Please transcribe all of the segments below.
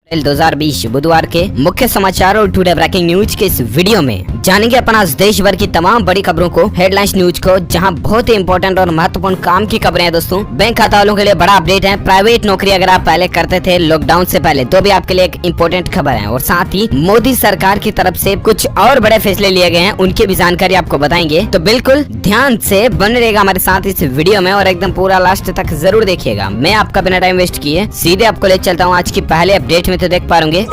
अप्रैल 2020 बुधवार के मुख्य समाचार और टुडे ब्रेकिंग न्यूज के इस वीडियो में जानेंगे अपन आज देश भर की तमाम बड़ी खबरों को, हेडलाइंस न्यूज को, जहां बहुत ही इंपॉर्टेंट और महत्वपूर्ण काम की खबरें हैं। दोस्तों, बैंक खाता वालों के लिए बड़ा अपडेट है। प्राइवेट नौकरी अगर आप पहले करते थे लॉकडाउन से पहले, तो भी आपके लिए एक इम्पोर्टेंट खबर है। और साथ ही मोदी सरकार की तरफ से कुछ और बड़े फैसले लिए गए हैं, उनकी भी जानकारी आपको बताएंगे। तो बिल्कुल ध्यान से बने रहेगा हमारे साथ इस वीडियो में और एकदम पूरा लास्ट तक जरूर देखिएगा। मैं आपका बिना टाइम वेस्ट किए सीधे आपको ले चलता हूँ आज की पहले अपडेट में। तो देख पा रहे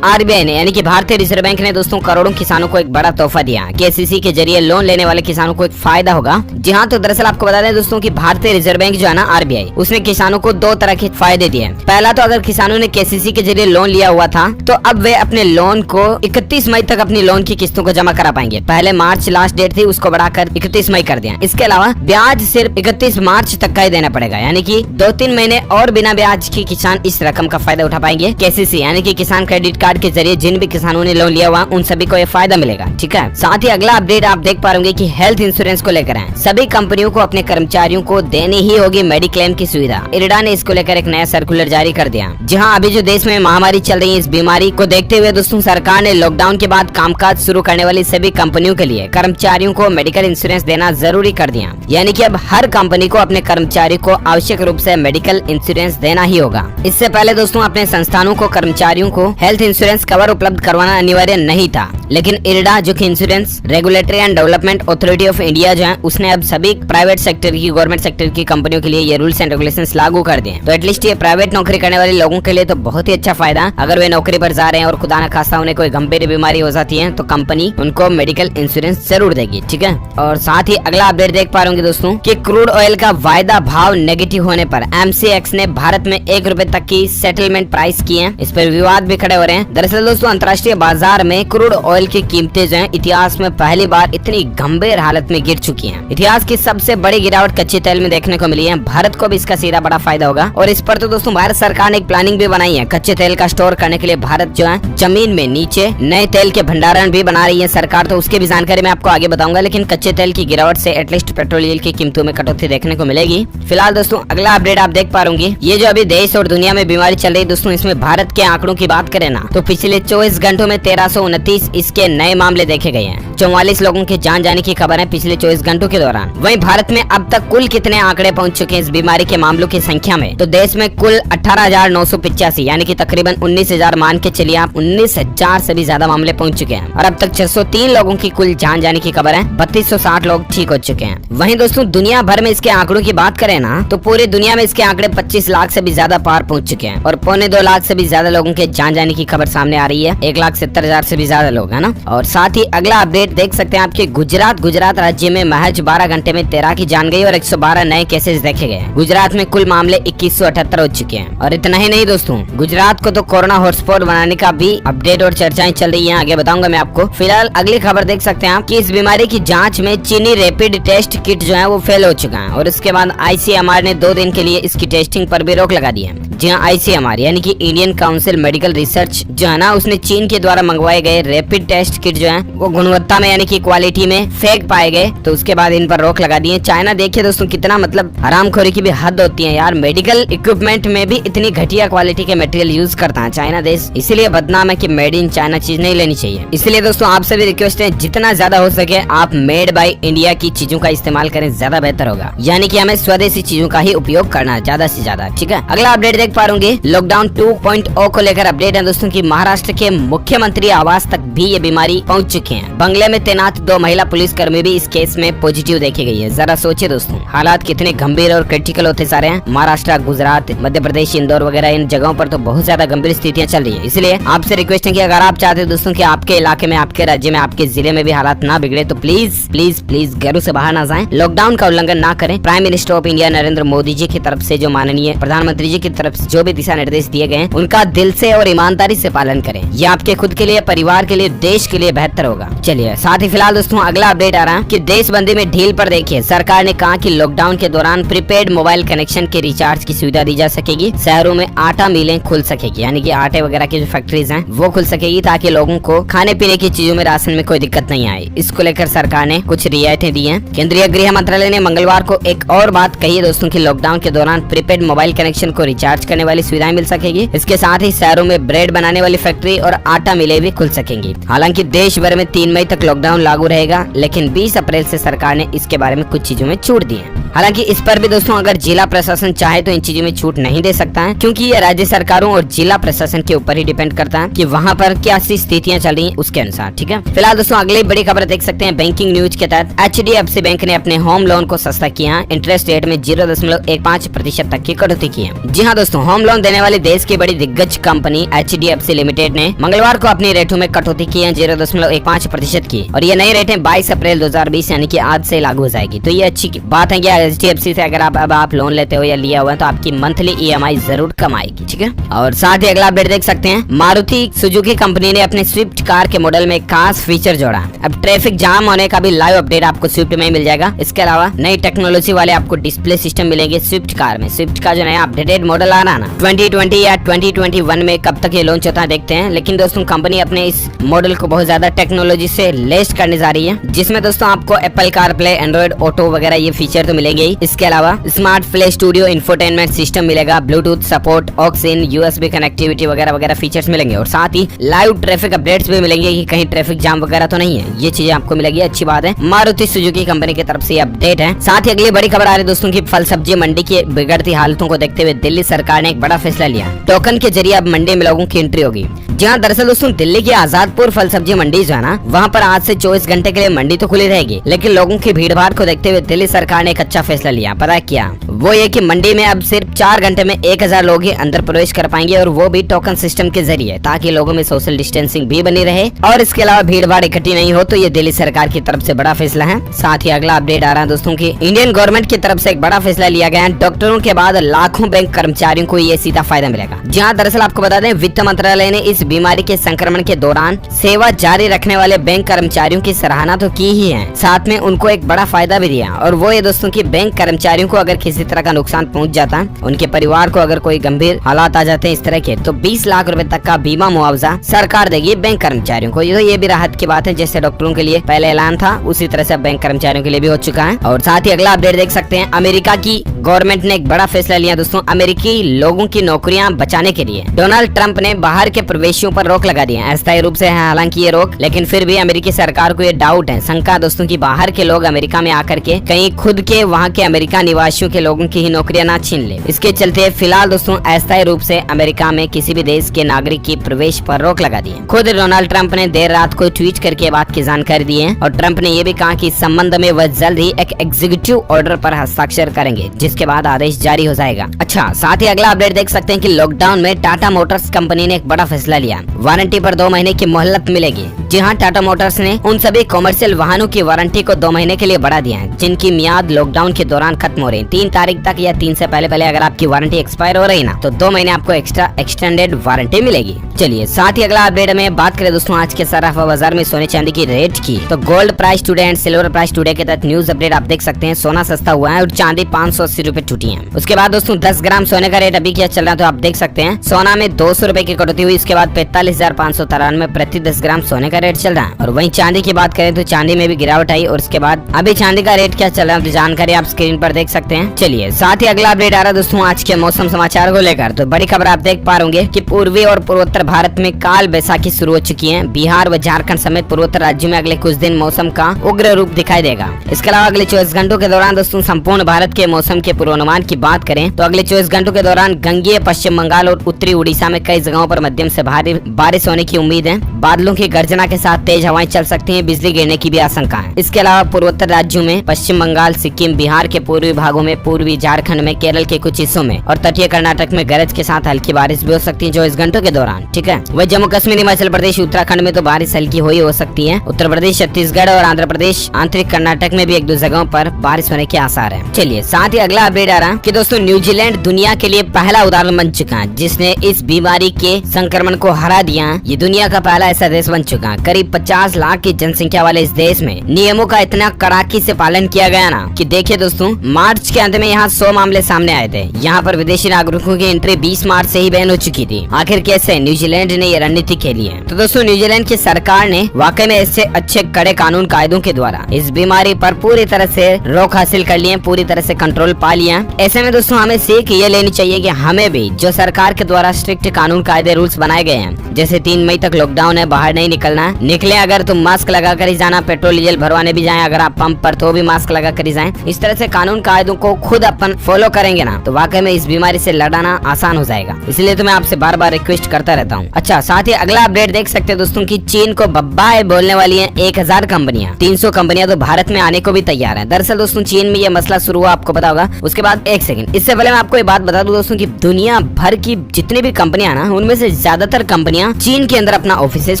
आरबीआई ने यानी कि भारतीय रिजर्व बैंक ने दोस्तों करोड़ों किसानों को एक बड़ा तोहफा दिया। केसीसी के जरिए लोन लेने वाले किसानों को एक फायदा होगा। जी हाँ, तो दरअसल आपको बता दें दोस्तों कि भारतीय रिजर्व बैंक जो है ना आरबीआई, उसने किसानों को दो तरह के फायदे दिए हैं। पहला तो अगर किसानों ने केसीसी के जरिए लोन लिया हुआ था तो अब वे अपने लोन को 31 मई तक अपनी लोन की किस्तों को जमा करा पाएंगे। पहले मार्च लास्ट डेट थी, उसको बढ़ाकर 31 मई कर दिया। इसके अलावा ब्याज सिर्फ 31 मार्च तक का ही देना पड़ेगा, यानी कि 2-3 महीने और बिना ब्याज की किसान इस रकम का फायदा उठा पाएंगे। केसीसी यानी कि किसान क्रेडिट कार्ड के जरिए जिन भी किसानों ने लोन लिया हुआ उन सभी को ये फायदा मिलेगा। ठीक है, साथ ही अगला अपडेट आप देख पा रहे कि हेल्थ इंश्योरेंस को लेकर है। सभी कंपनियों को अपने कर्मचारियों को देनी ही होगी मेडिक्लेम की सुविधा। इरडा ने इसको लेकर एक नया सर्कुलर जारी कर दिया। जी हाँ, अभी जो देश में महामारी चल रही है, इस बीमारी को देखते हुए दोस्तों सरकार ने लॉकडाउन के बाद कामकाज शुरू करने वाली सभी कंपनियों के लिए कर्मचारियों को मेडिकल इंश्योरेंस देना जरूरी कर दिया। यानी कि अब हर कंपनी को अपने कर्मचारी को आवश्यक रूप से मेडिकल इंश्योरेंस देना ही होगा। इससे पहले दोस्तों अपने संस्थानों को कर्मचारियों को हेल्थ इंश्योरेंस कवर उपलब्ध करवाना अनिवार्य नहीं था, लेकिन इरडा जो कि insurance regulatory and development authority of India जो है, उसने अब सभी प्राइवेट सेक्टर की, गवर्नमेंट सेक्टर की कंपनियों के लिए ये रूल्स एंड रेगुलेशंस लागू कर दिए। तो एटलीस्ट ये प्राइवेट नौकरी करने वाले लोगों के लिए तो बहुत ही अच्छा फायदा। अगर वे नौकरी पर जा रहे हैं और खुदा न खास्ता उन्हें कोई गंभीर बीमारी हो जाती है तो कंपनी उनको मेडिकल इंश्योरेंस जरूर देगी। ठीक है, और साथ ही अगला अपडेट देख पा रहे दोस्तों कि क्रूड ऑयल का वायदा भाव नेगेटिव होने पर एमसीएक्स ने भारत में ₹1 तक की सेटलमेंट प्राइस की है। इस पर विवाद भी खड़े हो रहे हैं। दरअसल दोस्तों अंतर्राष्ट्रीय बाजार में क्रूड ऑयल की कीमतें जो हैं इतिहास में पहली बार इतनी गंभीर हालत में गिर चुकी हैं। इतिहास की सबसे बड़ी गिरावट कच्चे तेल में देखने को मिली है। भारत को भी इसका सीधा बड़ा फायदा होगा। और इस पर तो दोस्तों भारत सरकार ने एक प्लानिंग भी बनाई है। कच्चे तेल का स्टोर करने के लिए भारत जो है जमीन में नीचे नए तेल के भंडारण भी बना रही है सरकार। तो उसकी भी जानकारी मैं आपको आगे बताऊंगा। लेकिन कच्चे तेल की गिरावट से एटलीस्ट पेट्रोल की कीमतों में कटौती देखने को मिलेगी। फिलहाल दोस्तों अगला अपडेट आप देख पा रहे ये जो अभी देश और दुनिया में बीमारी चल रही है दोस्तों, इसमें भारत के आंकड़ों की बात करें ना तो पिछले 24 घंटों में 1329 इसके नए मामले देखे गए हैं। 44 लोगों की जान जाने की खबर है पिछले 24 घंटों के दौरान। वहीं भारत में अब तक कुल कितने आंकड़े पहुंच चुके हैं इस बीमारी के मामलों की संख्या में, तो देश में कुल 18,985 यानी कि तकरीबन 19,000 मान के चलिए आप, 19,000 से भी ज्यादा मामले पहुंच चुके हैं। और अब तक 603 लोगों की कुल जान जाने की खबर है। 3260 लोग ठीक हो चुके हैं। वहीं दोस्तों दुनिया भर में इसके आंकड़ों की बात करें ना तो पूरी दुनिया में इसके आंकड़े 25 लाख से भी ज्यादा पार पहुंच चुके हैं। और 1.25 लाख से भी ज्यादा लोगों के जान जाने की खबर सामने आ रही है। 1,70,000 से भी ज्यादा लोग है ना। और साथ ही अगला अपडेट देख सकते हैं आपके गुजरात राज्य में महज 12 घंटे में 13 की जान गई और 112 नए केसेस देखे गए। गुजरात में कुल मामले 2178 हो चुके हैं। और इतना ही नहीं दोस्तों, गुजरात को तो कोरोना हॉटस्पॉट बनाने का भी अपडेट और चर्चाएं चल रही हैं, आगे बताऊंगा मैं आपको। फिलहाल अगली खबर देख सकते हैं आप कि इस बीमारी की जांच में चीनी रैपिड टेस्ट किट जो है वो फेल हो चुका है। और इसके बाद आईसीएमआर ने 2 दिन के लिए इसकी टेस्टिंग पर भी रोक लगा दी है। जी हाँ, आईसीएमआर यानी कि इंडियन काउंसिल मेडिकल रिसर्च जो है ना, उसने चीन के द्वारा मंगवाए गए रैपिड टेस्ट किट जो है वो गुणवत्ता में यानी कि क्वालिटी में फेक पाए गए, तो उसके बाद इन पर रोक लगा दी है। चाइना देखिए दोस्तों कितना मतलब हरामखोरी की भी हद होती है यार। मेडिकल इक्विपमेंट में भी इतनी घटिया क्वालिटी के मटेरियल यूज करता है चाइना देश, इसीलिए बदनाम है कि मेड इन चाइना चीज नहीं लेनी चाहिए। इसलिए दोस्तों आपसे भी रिक्वेस्ट है जितना ज्यादा हो सके आप मेड बाय इंडिया की चीजों का इस्तेमाल करें, ज्यादा बेहतर होगा। यानी कि हमें स्वदेशी चीजों का ही उपयोग करना है ज्यादा से ज्यादा। ठीक है, अगला अपडेट देख पा रहे लॉकडाउन 2.0 को लेकर अपडेट है दोस्तों की महाराष्ट्र के मुख्यमंत्री आवास तक भी ये बीमारी पहुंच चुकी है। बंगले में तैनात 2 महिला पुलिसकर्मी भी इस केस में पॉजिटिव देखी गई है। जरा सोचिए दोस्तों हालात कितने गंभीर और क्रिटिकल होते जा रहे हैं। महाराष्ट्र, गुजरात, मध्य प्रदेश, इंदौर वगैरह इन जगहों पर तो बहुत ज्यादा गंभीर स्थितियां चल रही है। इसलिए आपसे रिक्वेस्ट है कि अगर आप चाहते हो दोस्तों कि आपके इलाके में, आपके राज्य में, आपके जिले में भी हालात ना बिगड़े तो प्लीज प्लीज प्लीज घरों से बाहर ना जाएं, लॉकडाउन का उल्लंघन ना करें। Prime minister of India Narendra Modi ji की तरफ से जो माननीय प्रधानमंत्री जी की तरफ से जो भी दिशा निर्देश दिए गए हैं उनका दिल से और ईमानदारी से पालन करें। ये आपके खुद के लिए, परिवार के लिए, देश के लिए बेहतर होगा। चलिए साथ ही फिलहाल दोस्तों अगला अपडेट आ रहा है कि देशबंदी में ढील पर देखिए, सरकार ने कहा कि लॉकडाउन के दौरान प्रीपेड मोबाइल कनेक्शन के रिचार्ज की सुविधा दी जा सकेगी। शहरों में आटा मिलें खुल सकेगी, यानी कि आटे वगैरह की जो फैक्ट्रीज हैं वो खुल सकेगी, ताकि लोगों को खाने पीने की चीजों में, राशन में कोई दिक्कत नहीं आए। इसको लेकर सरकार ने कुछ रियायतें दी हैं। केंद्रीय गृह मंत्रालय ने मंगलवार को एक और बात कही है दोस्तों की लॉकडाउन के दौरान प्रीपेड मोबाइल कनेक्शन को रिचार्ज करने वाली सुविधाएं मिल सकेगी। इसके साथ ही शहरों में ब्रेड बनाने वाली फैक्ट्री और आटा मिलें भी खुल सकेंगी। हालांकि देश भर में 3 मई तक लॉकडाउन लागू रहेगा, लेकिन 20 अप्रैल से सरकार ने इसके बारे में कुछ चीजों में छूट दी है। हालांकि इस पर भी दोस्तों अगर जिला प्रशासन चाहे तो इन चीजों में छूट नहीं दे सकता है, क्योंकि ये राज्य सरकारों और जिला प्रशासन के ऊपर ही डिपेंड करता है कि वहाँ पर क्या सी स्थितियाँ चल रही हैं उसके अनुसार। ठीक है, फिलहाल दोस्तों अगली बड़ी खबर देख सकते हैं बैंकिंग न्यूज के तहत HDFC बैंक ने अपने होम लोन को सस्ता किया। इंटरेस्ट रेट में 0.15% तक की कटौती की है। जी हाँ दोस्तों, होम लोन देने वाली देश की बड़ी दिग्गज कंपनी HDFC लिमिटेड ने मंगलवार को अपनी रेटों में कटौती की है 0.15% की, और ये नई रेटें 22 अप्रैल 2020 यानी कि आज से लागू हो जाएगी। तो ये अच्छी बात है कि HDFC से अगर आप लोन लेते हो या लिया हुआ है तो आपकी मंथली EMI जरूर कम आएगी। ठीक है, और साथ ही अगला अपडेट देख सकते हैं, मारुति सुजुकी कंपनी ने अपने स्विफ्ट कार के मॉडल में खास फीचर जोड़ा। अब ट्रैफिक जाम होने का भी लाइव अपडेट आपको स्विफ्ट में मिल जाएगा। इसके अलावा नई टेक्नोलॉजी वाले आपको डिस्प्ले सिस्टम मिलेंगे स्विफ्ट कार में। स्विफ्ट का जो नया अपडेटेड मॉडल आ रहा है ना 2020 या 2021 में, कब तक ये लॉन्च होता है देखते हैं। लेकिन दोस्तों कंपनी अपने इस मॉडल को बहुत ज्यादा टेक्नोलॉजी से लेस करने जा रही है, जिसमें दोस्तों आपको Apple car play, Android auto वगैरह ये फीचर तो मिलेंगे ही। इसके अलावा smart play studio, infotainment system मिलेगा, ब्लूटूथ सपोर्ट, ऑक्स इन, USB कनेक्टिविटी वगैरह वगैरह फीचर्स मिलेंगे, और साथ ही लाइव ट्रैफिक अपडेट्स भी मिलेंगे कि कहीं ट्रैफिक जाम वगैरह तो नहीं है। ये चीजें आपको मिलेगी, अच्छी बात है। मारुति सुजुकी कंपनी की तरफ से ये अपडेट है। साथ ही अगली बड़ी खबर आ रही है दोस्तों की फल सब्जी मंडी की बिगड़ती हालतों को देखते हुए दिल्ली सरकार ने एक बड़ा फैसला लिया। टोकन के जरिए अब मंडी में लोगों की एंट्री होगी। जी हाँ, दरअसल दोस्तों दिल्ली की आजादपुर फल सब्जी मंडी जो है ना, वहाँ पर आज से 24 घंटे के लिए मंडी तो खुली रहेगी, लेकिन लोगों की भीड़ भाड़ को देखते हुए दिल्ली सरकार ने एक अच्छा फैसला लिया। पता है क्या? वो ये कि मंडी में अब सिर्फ 4 घंटे में 1000 लोग ही अंदर प्रवेश कर पाएंगे, और वो भी टोकन सिस्टम के जरिए, ताकि लोगों में सोशल डिस्टेंसिंग भी बनी रहे और इसके अलावा भीड़ भाड़ इकट्ठी नहीं हो। तो ये दिल्ली सरकार की तरफ से बड़ा फैसला है। साथ ही अगला अपडेट आ रहा है दोस्तों की इंडियन गवर्नमेंट की तरफ से एक बड़ा फैसला लिया गया है। डॉक्टरों के बाद लाखों बैंक कर्मचारियों को ये सीधा फायदा मिलेगा। जी हाँ, दरअसल आपको बता दें वित्त मंत्रालय ने इस बीमारी के संक्रमण के दौरान सेवा जारी रखने वाले बैंक कर्मचारियों की सराहना तो की ही है, साथ में उनको एक बड़ा फायदा भी दिया, और वो ये दोस्तों की बैंक कर्मचारियों को अगर किसी तरह का नुकसान पहुंच जाता है, उनके परिवार को अगर कोई गंभीर हालात आ जाते हैं इस तरह के, तो 20 लाख रुपए तक का बीमा मुआवजा सरकार देगी बैंक कर्मचारियों को। ये भी राहत की बात है, जैसे डॉक्टरों के लिए पहले ऐलान था उसी तरह से बैंक कर्मचारियों के लिए भी हो चुका है। और साथ ही अगला अपडेट देख सकते हैं, अमेरिका की गवर्नमेंट ने एक बड़ा फैसला लिया दोस्तों अमेरिकी लोगों की नौकरियां बचाने के लिए। डोनाल्ड ट्रंप ने बाहर के प्रवेशियों पर रोक लगा दी है। अस्थायी रूप से है हालांकि ये रोक, लेकिन फिर भी अमेरिकी सरकार को ये डाउट है, शंका दोस्तों की बाहर के लोग अमेरिका में आकर के कहीं खुद के वहाँ के अमेरिका निवासियों के लोगों की ही नौकरियां ना छीन ले। इसके चलते फिलहाल दोस्तों अस्थायी रूप से अमेरिका में किसी भी देश के नागरिक की प्रवेश पर रोक लगा दी है। खुद डोनाल्ड ट्रंप ने देर रात को ट्वीट करके बात की जानकारी दी है, और ट्रंप ने ये भी कहा कि इस संबंध में वह जल्द ही एक एग्जीक्यूटिव ऑर्डर पर हस्ताक्षर करेंगे, जिसके बाद आदेश जारी हो जाएगा। अच्छा, साथ ही अगला अपडेट देख सकते हैं कि लॉकडाउन में टाटा मोटर्स कंपनी ने एक बड़ा फैसला लिया। वारंटी पर 2 महीने की मोहलत मिलेगी। जी हाँ, टाटा मोटर्स ने उन सभी कॉमर्शियल वाहनों की वारंटी को 2 महीने के लिए बढ़ा दिया है, जिनकी मियाद लॉकडाउन के दौरान खत्म हो रही है। 3 तारीख तक या 3 से पहले अगर आपकी वारंटी एक्सपायर हो रही ना, तो 2 महीने आपको एक्स्ट्रा एक्सटेंडेड वारंटी मिलेगी। चलिए साथ ही अगला अपडेट में बात करें दोस्तों आज के सराफा बाजार में सोने चांदी की रेट की, तो gold price today and silver price today के तहत न्यूज अपडेट आप देख सकते हैं। सोना सस्ता हुआ है और चांदी 580 रुपए टूटी है। उसके बाद दोस्तों 10 ग्राम सोने का रेट अभी क्या चल रहा है तो आप देख सकते हैं। सोना में 200 रुपए की कटौती हुई, इसके बाद 45,593 प्रति 10 ग्राम सोने का रेट चल रहा है। और वहीं चांदी की बात करें तो चांदी में भी गिरावट आई, और उसके बाद अभी चांदी का रेट क्या चल रहा है तो जानकारी आप स्क्रीन पर देख सकते हैं। चलिए साथ ही अगला अपडेट आ रहा है दोस्तों आज के मौसम समाचार को लेकर, तो बड़ी खबर आप देख पा रहे कि पूर्वी और पूर्वोत्तर भारत में काल बैसाखी शुरू हो चुकी है। बिहार व झारखंड समेत पूर्वोत्तर राज्यों में अगले कुछ दिन मौसम का उग्र रूप दिखाई देगा। इसके अलावा अगले 24 घंटों के दौरान दोस्तों संपूर्ण भारत के मौसम के पूर्वानुमान की बात करें तो अगले 24 घंटों के दौरान गंगीय पश्चिम बंगाल और उत्तरी उड़ीसा में कई जगहों पर मध्यम से भारी बारिश होने की उम्मीद है। बादलों की गर्जना के साथ तेज हवाएं चल सकती हैं, बिजली गिरने की भी आशंका है। इसके अलावा पूर्वोत्तर राज्यों में पश्चिम बंगाल, सिक्किम, बिहार के पूर्वी भागों में, पूर्वी झारखंड में, केरल के कुछ हिस्सों में और तटीय कर्नाटक में गरज के साथ हल्की बारिश भी हो सकती है 24 घंटों के दौरान। ठीक है, वह जम्मू कश्मीर, हिमाचल प्रदेश, उत्तराखंड में तो बारिश हल्की हो सकती है। उत्तर प्रदेश, छत्तीसगढ़ और आंध्र प्रदेश, आंतरिक कर्नाटक में भी 1-2 जगहों पर बारिश होने के आसार है। चलिए साथ ही अगला अपडेट आ रहा है कि दोस्तों न्यूजीलैंड दुनिया के लिए पहला उदाहरण बन चुका है जिसने इस बीमारी के संक्रमण को हरा दिया, ये दुनिया का पहला ऐसा देश बन चुका। करीब 50 लाख की जनसंख्या वाले इस देश में नियमों का इतना कड़ाके से पालन किया गया ना कि देखिए दोस्तों, मार्च के अंत में यहाँ 100 मामले सामने आए थे। यहाँ पर विदेशी नागरिकों की एंट्री 20 मार्च से ही बैन हो चुकी थी। आखिर कैसे न्यूजीलैंड ने ये रणनीति खेली है? तो दोस्तों, न्यूजीलैंड की सरकार ने वाकई में ऐसे अच्छे कड़े कानून कायदों के द्वारा इस बीमारी पर पूरी तरह से रोक हासिल कर लिया, पूरी तरह से कंट्रोल पा लिया। ऐसे में दोस्तों, हमें सीख ये लेनी चाहिए कि हमें भी जो सरकार के द्वारा स्ट्रिक्ट कानून कायदे रूल्स बनाए गए हैं, जैसे 3 मई तक लॉकडाउन है, बाहर नहीं निकलना, निकले अगर तो मास्क लगा कर ही जाना, पेट्रोल डीजल भरवाने भी जाएं अगर आप पंप पर तो भी मास्क लगा कर ही जाएं। इस तरह से कानून कायदों को खुद अपन फॉलो करेंगे ना तो वाकई में इस बीमारी से लड़ना आसान हो जाएगा। इसलिए तो मैं आपसे बार बार रिक्वेस्ट करता रहता हूँ। अच्छा, साथ ही अगला अपडेट देख सकते हैं दोस्तों की चीन को बब्बाई बोलने वाली है 1000 कंपनियां। 300 कंपनियां तो भारत में आने को भी तैयार है। दरअसल दोस्तों, चीन में ये मसला शुरू हुआ, आपको पता होगा। उसके बाद एक सेकंड, इससे पहले मैं आपको ये बात बता दूं दोस्तों कि दुनिया भर की जितनी भी कंपनियां ना, उनमें से ज्यादातर कंपनियां चीन के अंदर अपना ऑफिसेज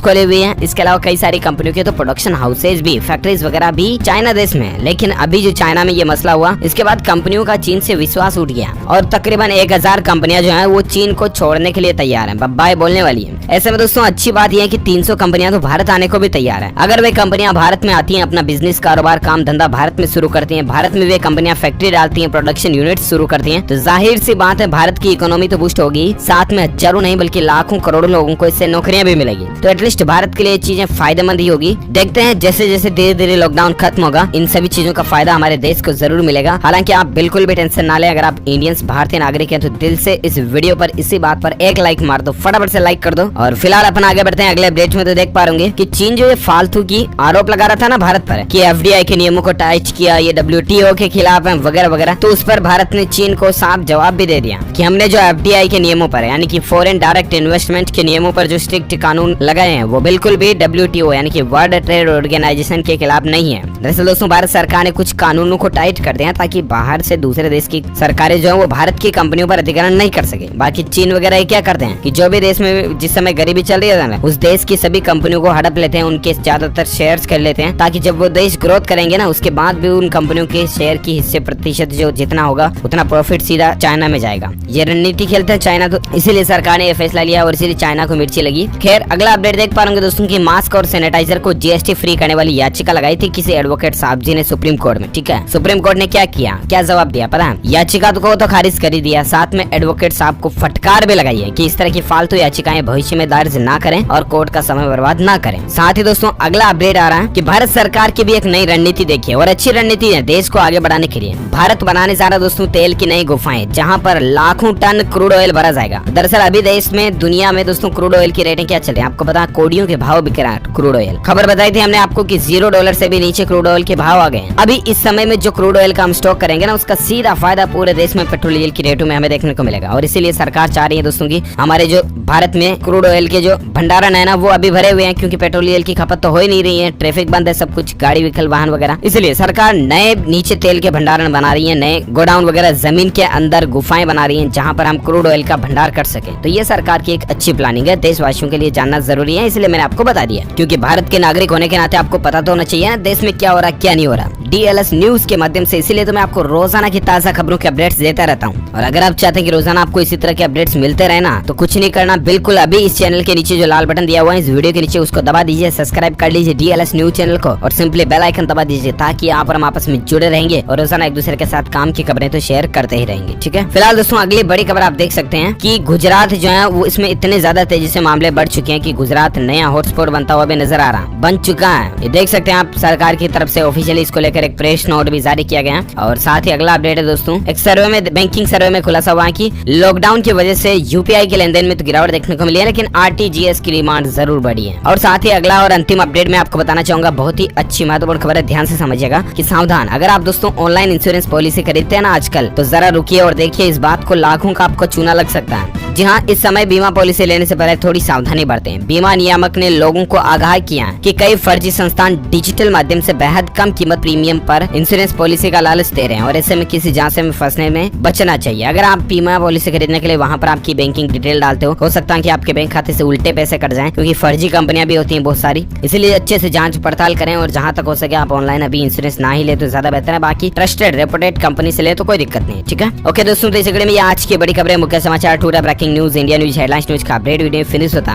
खोले हुए हैं। इसके अलावा कई सारी कंपनियों के तो प्रोडक्शन हाउसेज भी, फैक्ट्रीज वगैरह भी चाइना देश में है। लेकिन अभी जो चाइना में ये मसला हुआ, इसके बाद कंपनियों का चीन से विश्वास उठ गया और तकरीबन 1000 कंपनियां जो है वो चीन को छोड़ने के लिए तैयार है, बब्बाई बोलने वाली है। ऐसे में दोस्तों, अच्छी बात यह है कि 300 कंपनियां तो भारत आने को भी तैयार है। अगर वे कंपनियां भारत में आती हैं, अपना बिजनेस कारोबार काम धंधा भारत में शुरू करती हैं, भारत में वे कंपनियां फैक्ट्री डालती हैं, प्रोडक्शन यूनिट शुरू करती हैं, तो जाहिर सी बात है भारत की इकोनॉमी तो बूस्ट होगी, साथ में हजारों नहीं बल्कि लाखों करोड़ों लोगों को इससे नौकरियां भी मिलेगी। तो एटलीस्ट भारत के लिए चीजें फायदेमंद ही होगी। देखते हैं जैसे जैसे धीरे धीरे लॉकडाउन खत्म होगा, इन सभी चीजों का फायदा हमारे देश को जरूर मिलेगा। हालांकि आप बिल्कुल भी टेंशन ना लें, अगर आप इंडियंस भारतीय नागरिक हैं तो दिल से इस वीडियो पर इसी बात पर एक लाइक मार दो, फटाफट से लाइक कर दो। और फिलहाल अपन आगे बढ़ते हैं अगले अपडेट में। तो देख पा रहे कि चीन जो ये फालतू की आरोप लगा रहा था ना भारत पर कि एफडीआई के नियमों को टाइट किया, ये WTO के खिलाफ है वगैरह वगैरह, तो उस पर भारत ने चीन को साफ जवाब भी दे दिया कि हमने जो एफडीआई के नियमों पर यानी कि फॉरेन डायरेक्ट इन्वेस्टमेंट के नियमों पर जो स्ट्रिक्ट कानून लगाए हैं वो बिल्कुल भी WTO यानी कि वर्ल्ड ट्रेड ऑर्गेनाइजेशन के खिलाफ नहीं है। दरअसल दोस्तों, भारत सरकार ने कुछ कानूनों को टाइट कर दिया ताकि बाहर से दूसरे देश की सरकारें जो है वो भारत की कंपनियों पर अधिग्रहण नहीं कर सके। बाकी चीन वगैरह क्या करते हैं कि जो भी देश में जिस समय गरीबी चल रही है ना, उस देश की सभी कंपनियों को हड़प लेते हैं, उनके ज्यादातर शेयर्स कर लेते हैं, ताकि जब वो देश ग्रोथ करेंगे ना उसके बाद भी उन कंपनियों के शेयर की हिस्से प्रतिशत जो जितना होगा उतना प्रॉफिट सीधा चाइना में जाएगा। ये रणनीति खेलते हैं चाइना, तो इसीलिए सरकार ने यह फैसला लिया और इसीलिए चाइना को मिर्ची लगी। खैर, अगला अपडेट देख पा रहे दोस्तों की मास्क और सैनिटाइजर को GST फ्री करने वाली याचिका लगाई थी किसी एडवोकेट साहब जी ने सुप्रीम कोर्ट में। ठीक है, सुप्रीम कोर्ट ने क्या किया, क्या जवाब दिया पता है? याचिका को तो खारिज कर ही दिया, साथ में एडवोकेट साहब को फटकार भी लगाई है कि इस तरह की फालतू याचिकाएं भविष्य में दर्ज ना करें और कोर्ट का समय बर्बाद ना करें। साथ ही दोस्तों, अगला अपडेट आ रहा है कि भारत सरकार की भी एक नई रणनीति देखिए और अच्छी रणनीति है देश को आगे बढ़ाने के लिए। भारत बनाने जा रहा दोस्तों तेल की नई गुफाएं, जहां पर लाखों टन क्रूड ऑयल भरा जाएगा। दरअसल अभी देश में दुनिया में दोस्तों क्रूड ऑयल की रेटिंग क्या चल रही है आपको पता है? कोड़ियों के भाव बिक रहा है क्रूड ऑयल। खबर बताई थी हमने आपको कि $0 से भी नीचे क्रूड ऑयल के भाव आ गए। अभी इस समय में जो क्रूड ऑयल का हम स्टॉक करेंगे ना, उसका सीधा फायदा पूरे देश में पेट्रोल डीजल की रेटों में हमें देखने को मिलेगा। और इसीलिए सरकार चाह रही है दोस्तों की हमारे जो भारत में क्रूड ऑयल के जो भंडारण है ना वो अभी भरे हुए हैं, क्योंकि पेट्रोल डीजल की खपत तो हो ही नहीं रही है, ट्रैफिक बंद है, सब कुछ गाड़ी व्हीकल वाहन वगैरह। इसलिए सरकार नए नीचे तेल के भंडारण बना रही है, नए गोडाउन वगैरह जमीन के अंदर गुफाएं बना रही है जहाँ पर हम क्रूड ऑयल का भंडार कर सके। तो ये सरकार की एक अच्छी प्लानिंग है, देशवासियों के लिए जानना जरूरी है, इसलिए मैंने आपको बता दिया। क्योंकि भारत के नागरिक होने के नाते आपको पता तो होना चाहिए ना देश में क्या हो रहा क्या नहीं हो रहा, DLS न्यूज के माध्यम से। इसीलिए तो मैं आपको रोजाना की ताजा खबरों के अपडेट्स देता रहता हूँ। और अगर आप चाहते हैं कि रोजाना आपको इसी तरह के अपडेट्स मिलते रहे ना, तो कुछ नहीं करना, बिल्कुल अभी इस चैनल के नीचे जो लाल बटन दिया हुआ है इस वीडियो के नीचे उसको दबा दीजिए, सब्सक्राइब कर लीजिए DLS न्यूज चैनल को और सिंपली बेल आइकन दबा दीजिए, ताकि आप और हम आपस में जुड़े रहेंगे और रोजाना एक दूसरे के साथ काम की खबरें तो शेयर करते ही रहेंगे। ठीक है, फिलहाल दोस्तों अगली बड़ी खबर आप देख सकते हैं कि गुजरात जो है वो इसमें इतने ज्यादा तेजी से मामले बढ़ चुके हैं कि गुजरात नया हॉटस्पॉट बनता हुआ भी नजर आ रहा, बन चुका है। ये देख सकते हैं आप, सरकार की तरफ से ऑफिशियली इसको लेकर एक प्रेस नोट भी जारी किया गया। और साथ ही अगला अपडेट है दोस्तों, एक सर्वे में, बैंकिंग सर्वे में खुलासा हुआ कि लॉकडाउन की वजह से UPI के लेन देन में तो गिरावट देखने को मिली है, लेकिन RTGS की डिमांड जरूर बढ़ी है। और साथ ही अगला और अंतिम अपडेट में आपको बताना चाहूंगा, बहुत ही अच्छी महत्वपूर्ण खबर है, ध्यान से समझिएगा कि सावधान, अगर आप दोस्तों ऑनलाइन इंश्योरेंस पॉलिसी खरीदते हैं ना आजकल, तो जरा रुकिए और देखिए, इस बात को लाखों का आपको चूना लग सकता है। जी हाँ, इस समय बीमा पॉलिसी लेने से पहले थोड़ी सावधानी बरतें। बीमा नियामक ने लोगों को आगाह किया कि कई फर्जी संस्थान डिजिटल माध्यम से बेहद कम कीमत प्रीमियम पर इंश्योरेंस पॉलिसी का लालच दे रहे हैं और ऐसे में किसी झांसे में फंसने में बचना चाहिए। अगर आप बीमा पॉलिसी खरीदने के लिए वहाँ पर आपकी बैंकिंग डिटेल डालते हो सकता है कि आपके बैंक खाते से उल्टे पैसे कट जाएं, क्योंकि फर्जी कंपनियां भी होती हैं बहुत सारी। इसलिए अच्छे से जांच पड़ताल करें और जहां तक हो सके आप ऑनलाइन अभी इंश्योरेंस ना ही ले तो ज्यादा बेहतर है। बाकी ट्रस्टेड रेपुटेड कंपनी से ले तो कोई दिक्कत नहीं है। ठीक है, ओके दोस्तों, तो इस वीडियो में आज की बड़ी खबरें, मुख्य समाचार, today breaking breaking news, India news, headlines news का अपडेट वीडियो फिनिश होता।